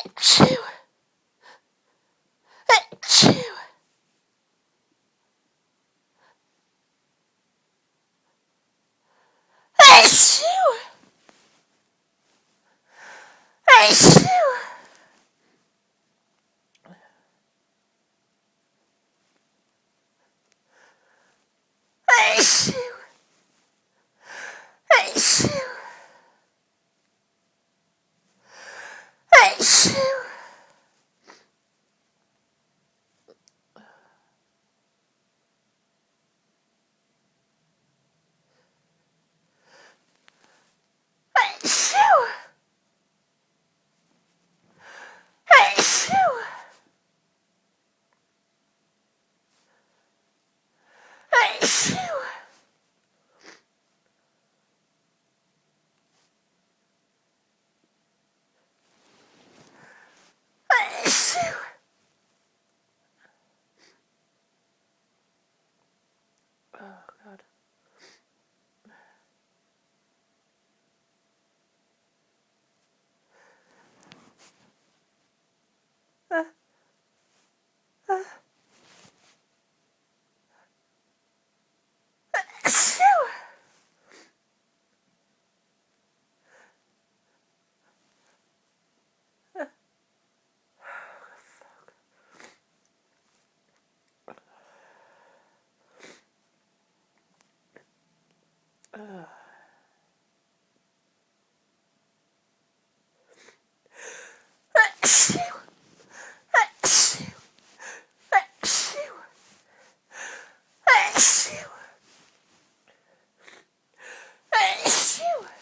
Achoo! Achoo! Achoo! Achoo! Achoo! Achoo! Achoo! Achoo! Achoo! Achoo! Achoo! Oh, God. Achoo! Achoo! Achoo! Achoo! Achoo! Achoo!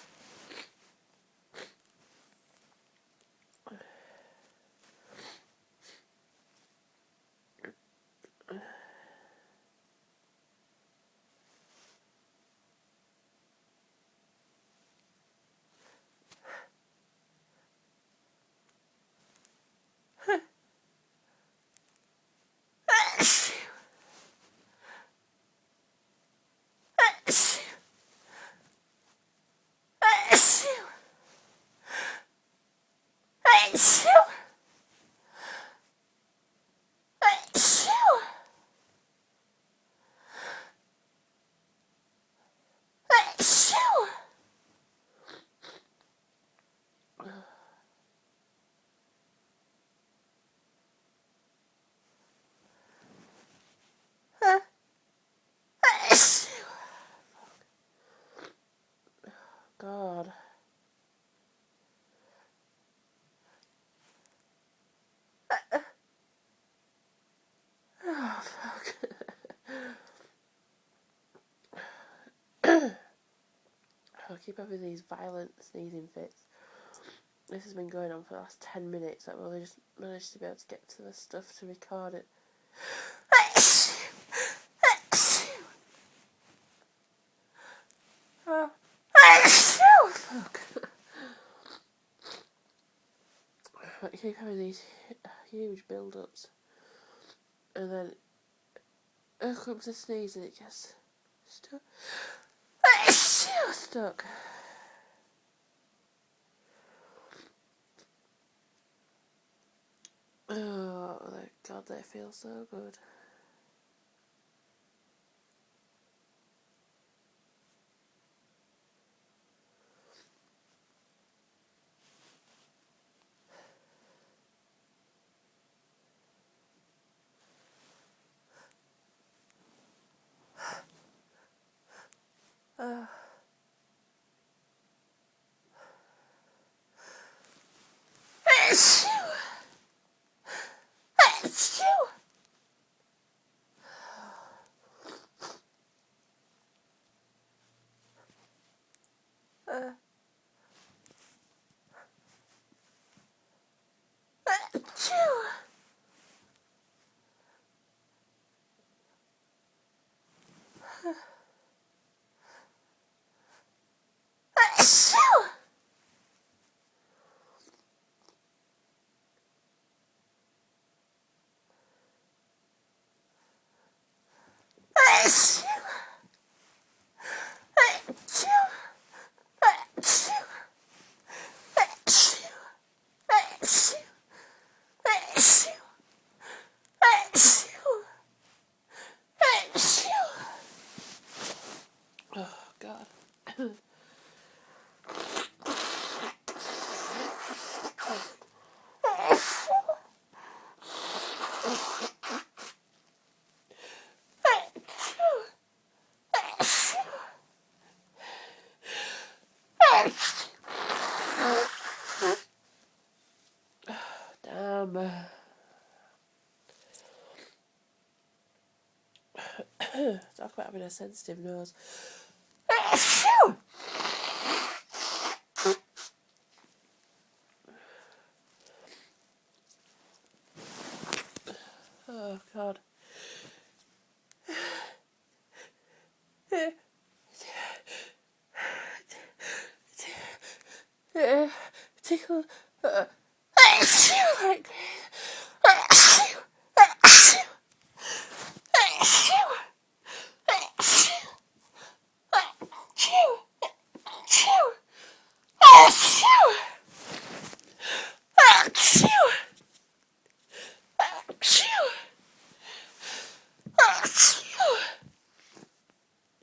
Achoo! Achoo! Achoo! Achoo! Achoo! Achoo! Achoo! God. Oh, fuck. I keep having these violent sneezing fits. This has been going on for the last 10 minutes. I've only just managed to be able to get to the stuff to record it. Oh, fuck. I keep having these huge build-ups. And then here comes a sneeze and it just stuck. It's still stuck. Oh, God, they feel so good. It's you. It's you. It's you. It's you. It's you. It's you. It's you. It's you. It's you. Talk about having a sensitive nose. Oh, God. Tickle like